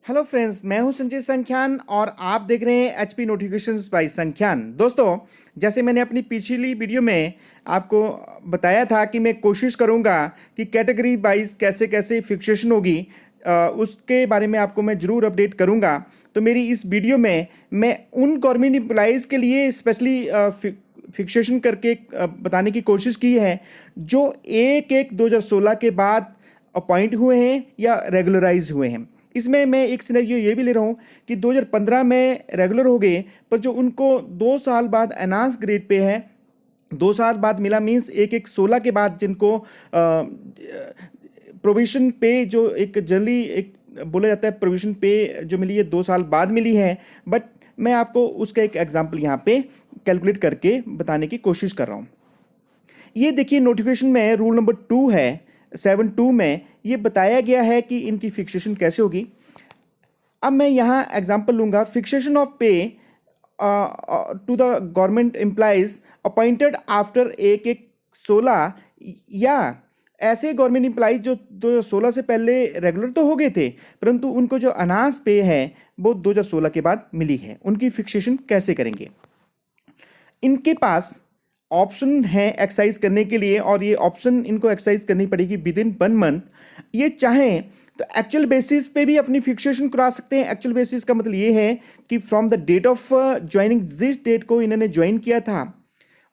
Hello friends, मैं हूं संजय संख्यान और आप देख रहे हैं एचपी नोटिफिकेशंस बाय संख्यान। दोस्तों, जैसे मैंने अपनी पिछली वीडियो में आपको बताया था कि मैं कोशिश करूंगा कि कैटेगरी वाइज कैसे कैसे फिक्सेशन होगी, उसके बारे में आपको मैं ज़रूर अपडेट करूंगा। तो मेरी इस वीडियो में मैं उन गवर्नमेंट एम्प्लॉइज़ के लिए स्पेशली फिक्सेशन करके बताने की कोशिश की है जो 1/1/2016 के बाद अपॉइंट हुए हैं या रेगुलराइज हुए हैं। इसमें मैं एक सिनेरियो ये भी ले रहा हूँ कि 2015 में रेगुलर हो गए, पर जो उनको 2 साल बाद एनहांस ग्रेड पे है, 2 साल बाद मिला, मीन्स 1/1/16 के बाद जिनको प्रोविजन पे जो एक जनरली एक बोला जाता है प्रोविजन पे जो मिली है 2 साल बाद मिली है। बट मैं आपको उसका एक एग्जाम्पल यहाँ पे कैलकुलेट करके बताने की कोशिश कर रहा हूँ। ये देखिए, नोटिफिकेशन में रूल नंबर 2 है, 7(2) में ये बताया गया है कि इनकी फिक्सेशन कैसे होगी। अब मैं यहाँ एग्जांपल लूँगा, fixation of pay to the government employees appointed after 1/1/16, या ऐसे गवर्नमेंट एम्प्लॉइज जो 2016 से पहले रेगुलर तो हो गए थे परंतु उनको जो अनाउंस पे है वो 2016 के बाद मिली है, उनकी फिक्सेशन कैसे करेंगे। इनके पास ऑप्शन है एक्सरसाइज करने के लिए, और ये ऑप्शन इनको एक्सरसाइज करनी पड़ेगी विद इन 1 मंथ। ये चाहें तो एक्चुअल बेसिस पे भी अपनी फिक्सेशन करा सकते हैं। एक्चुअल बेसिस का मतलब ये है कि from the date of joining, जिस डेट को इन्होंने ज्वाइन किया था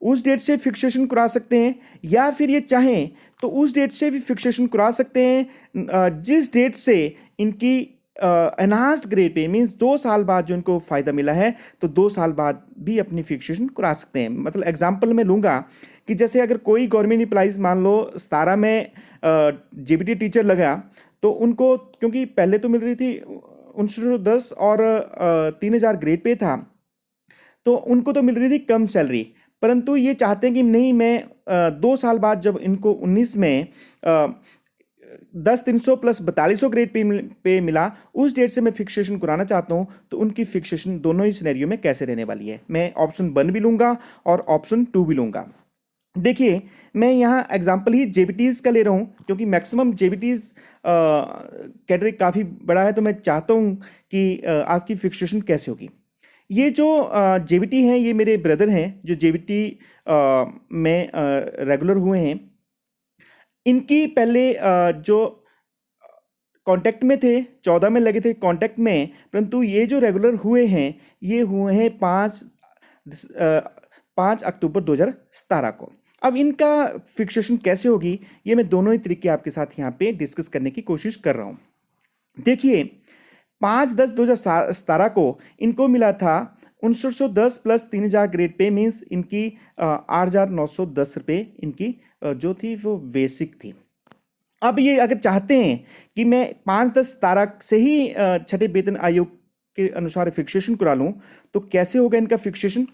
उस डेट से फिक्सेशन करा सकते हैं, या फिर ये चाहें तो उस डेट से भी फिक्सेशन करा सकते हैं जिस डेट से इनकी एनहांस्ड ग्रेड पे, मीन्स 2 साल बाद जो इनको फ़ायदा मिला है, तो 2 साल बाद भी अपनी फिक्सेशन करा सकते हैं। मतलब एग्जांपल मैं लूँगा कि जैसे अगर कोई गवर्नमेंट एम्प्लॉइज मान लो 17 में जेबीटी टीचर लगा, तो उनको क्योंकि पहले तो मिल रही थी 1910 और 3000 ग्रेड पे था, तो उनको तो मिल रही थी कम सैलरी, परंतु ये चाहते हैं कि नहीं, मैं 2 साल बाद जब इनको 19 में 10/300 प्लस 4200 ग्रेड पे मिला, उस डेट से मैं फिक्सेशन कराना चाहता हूं, तो उनकी फिक्सेशन दोनों ही सिनेरियो में कैसे रहने वाली है। मैं ऑप्शन 1 भी लूंगा और ऑप्शन 2 भी लूंगा। देखिए, मैं यहाँ एग्जांपल ही जेबीटीज का ले रहा हूँ क्योंकि मैक्सिमम जेबीटीज कैटेगरी काफ़ी बड़ा है, तो मैं चाहता हूँ कि आपकी फिक्सेशन कैसे होगी। ये जो जेबीटी हैं, ये मेरे ब्रदर हैं जो जेबीटी में रेगुलर हुए हैं। इनकी पहले जो कांटेक्ट में थे 14 में लगे थे कांटेक्ट में, परंतु ये जो रेगुलर हुए हैं ये हुए हैं 5 अक्टूबर 2017 को। अब इनका फिक्सेशन कैसे होगी, ये मैं दोनों ही तरीके आपके साथ यहाँ पे डिस्कस करने की कोशिश कर रहा हूँ। देखिए, 5/10/2017 को इनको मिला था 1910 प्लस 3000 ग्रेड पे, मीन्स इनकी 8,910 रुपये इनकी जो थी वो बेसिक थी। अब ये अगर चाहते हैं कि मैं 5/10/17 से ही छठे वेतन आयोग के अनुसार फिक्सेशन करा लूँ, तो कैसे होगा इनका फिक्सेशन।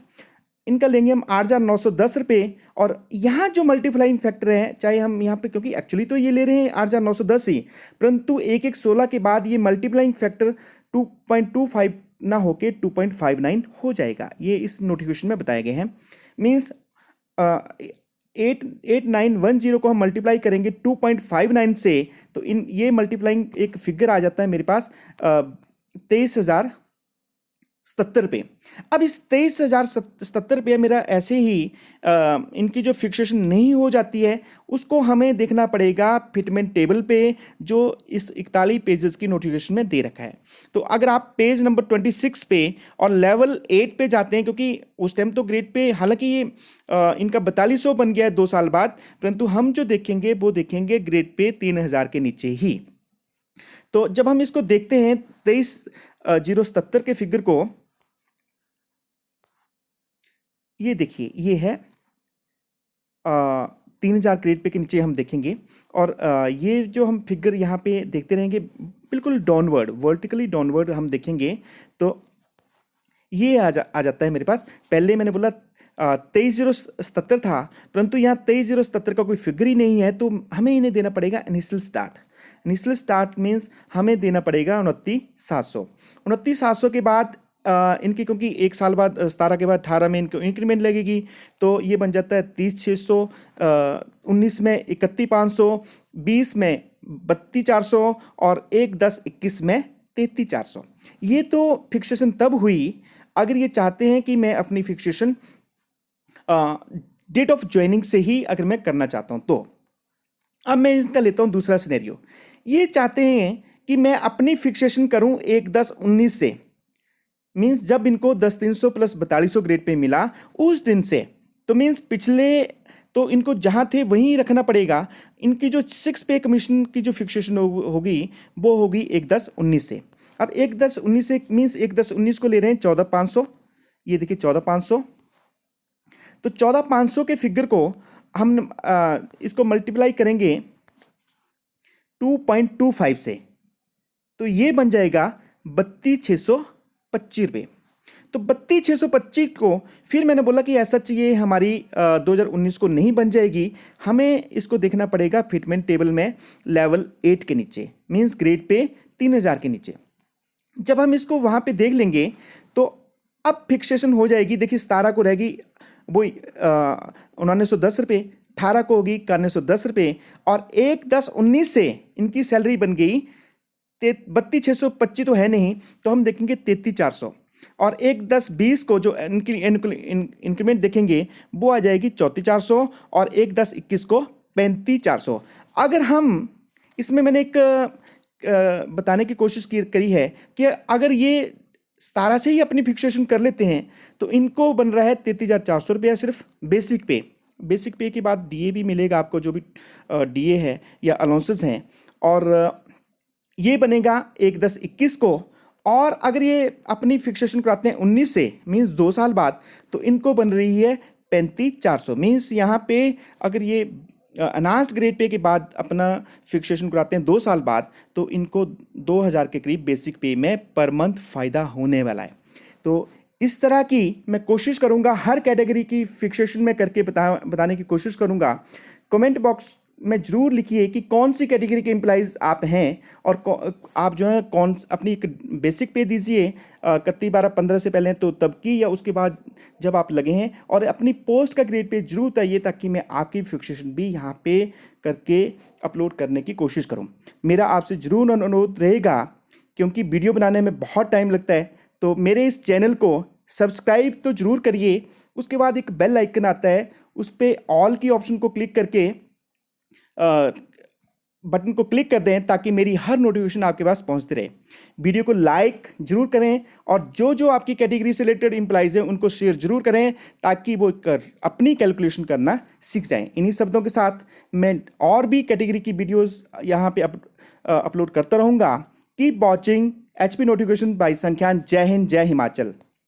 इनका लेंगे हम 8,910 रुपये, और यहाँ जो मल्टीप्लाइंग फैक्टर है, चाहे हम यहाँ पे, क्योंकि एक्चुअली तो ये ले रहे हैं 8,910 ही, परंतु 1/1/16 के बाद ये मल्टीप्लाइंग फैक्टर 2.25 ना होके 2.59 हो जाएगा। ये इस नोटिफिकेशन में बताए गए हैं। मीन्स 88910 को हम मल्टीप्लाई करेंगे 2.59 से, तो इन ये मल्टीप्लाइंग एक फिगर आ जाता है मेरे पास 23,077 रुपये। अब इस 23,077 रुपये मेरा ऐसे ही इनकी जो फिक्सेशन नहीं हो जाती है उसको हमें देखना पड़ेगा फिटमेंट टेबल पे, जो इस 41 पेजेस की नोटिफिकेशन में दे रखा है। तो अगर आप पेज नंबर 26 पे और लेवल 8 पे जाते हैं, क्योंकि उस टाइम तो ग्रेड पे हालांकि ये इनका 4200 बन गया है 2 साल बाद, परंतु हम जो देखेंगे वो देखेंगे ग्रेड पे 3000 के नीचे ही। तो जब हम इसको देखते हैं 23,077 के फिगर को, ये देखिए, ये है 3000 ग्रेड पे के नीचे हम देखेंगे, और ये जो हम फिगर यहाँ पे देखते रहेंगे बिल्कुल डाउनवर्ड, वर्टिकली डाउनवर्ड हम देखेंगे, तो ये आ जाता है मेरे पास। पहले मैंने बोला 23,077 था, परंतु यहाँ 23,077 का कोई फिगर ही नहीं है, तो हमें इन्हें देना पड़ेगा initial start. Initial start means हमें देना पड़ेगा 29,700। 29,700 के बाद इनकी, क्योंकि 1 साल बाद 17 के बाद 18 में इनको इंक्रीमेंट लगेगी, तो ये बन जाता है 30,600, 19 में 31,500, 20 में 32,400 और 1/10/21 में 33,400। ये तो फिक्सेशन तब हुई अगर ये चाहते हैं कि मैं अपनी फिक्सेशन डेट ऑफ ज्वाइनिंग से ही अगर मैं करना चाहता हूं तो। अब मैं इसका लेता हूं दूसरा सिनेरियो। ये चाहते हैं कि मैं अपनी फिक्सेशन करूं 1/10/19 से, मींस जब इनको 10,300 प्लस 4200 ग्रेड पे मिला उस दिन से, तो मींस पिछले तो इनको जहां थे वहीं रखना पड़ेगा। इनकी जो 6 पे कमीशन की जो फिक्सेशन होगी वो होगी 1/10/19 से। अब 1/10/19 से मींस 1/10/19 को ले रहे हैं 14,500। ये देखिए 14,500। तो 14,500 के फिगर को हम इसको मल्टीप्लाई करेंगे 2.25 से, तो ये बन जाएगा 32,625 रुपये। तो 32,625 को फिर मैंने बोला कि ऐसा चाहिए हमारी 2019 को नहीं बन जाएगी, हमें इसको देखना पड़ेगा फिटमेंट टेबल में लेवल 8 के नीचे, मींस ग्रेड पे 3,000 के नीचे। जब हम इसको वहां पे देख लेंगे तो अब फिक्सेशन हो जाएगी। देखिए 17 को रहेगी वही 1910 रुपये, 18 को होगी 9110 रुपये, और 1/10/19 से इनकी सैलरी बन गई 32,625 तो है नहीं, तो हम देखेंगे 33,400, और 1/10/20 को जो इंक्रीमेंट देखेंगे वो आ जाएगी 34,400, और 1/10/21 को 35,400। अगर हम इसमें मैंने एक बताने की कोशिश करी है कि अगर ये 17 से ही अपनी फिक्सेशन कर लेते हैं तो इनको बन रहा है 33,400 रुपया सिर्फ बेसिक पे। बेसिक पे के बाद डीए भी मिलेगा आपको, जो भी डीए है या अलाउंसेस हैं, और ये बनेगा 1/10/21 को। और अगर ये अपनी फिक्सेशन कराते हैं 19 से, मींस 2 साल बाद, तो इनको बन रही है 35,400। मींस यहाँ पे अगर ये अनाउंस्ड ग्रेड पे के बाद अपना फिक्सेशन कराते हैं 2 साल बाद, तो इनको 2,000 के करीब बेसिक पे में पर मंथ फ़ायदा होने वाला है। तो इस तरह की मैं कोशिश करूंगा, हर कैटेगरी की फिक्सेशन में करके बताने की कोशिश करूंगा। कमेंट बॉक्स में ज़रूर लिखिए कि कौन सी कैटेगरी के एम्प्लॉइज़ आप हैं, और आप जो है कौन अपनी एक बेसिक पे दीजिए 31/12/15 से पहले तो तब की, या उसके बाद जब आप लगे हैं, और अपनी पोस्ट का ग्रेड पे जरूर बताइए ताकि मैं आपकी फिक्सेशन भी यहाँ पे करके अपलोड करने की कोशिश करूँ। मेरा आपसे ज़रूर अनुरोध रहेगा, क्योंकि वीडियो बनाने में बहुत टाइम लगता है, तो मेरे इस चैनल को सब्सक्राइब तो ज़रूर करिए। उसके बाद एक बेल आइकन आता है, उस पर ऑल की ऑप्शन को क्लिक करके बटन को क्लिक कर दें ताकि मेरी हर नोटिफिकेशन आपके पास पहुंचती रहे। वीडियो को लाइक जरूर करें, और जो आपकी कैटेगरी से रिलेटेड एम्प्लॉइज हैं उनको शेयर जरूर करें ताकि वो अपनी कैलकुलेशन करना सीख जाएं। इन्हीं शब्दों के साथ मैं और भी कैटेगरी की वीडियोस यहाँ पे अपलोड करता रहूँगा। Keep watching HP notification bye Sankhyan. जय हिंद, जय हिमाचल।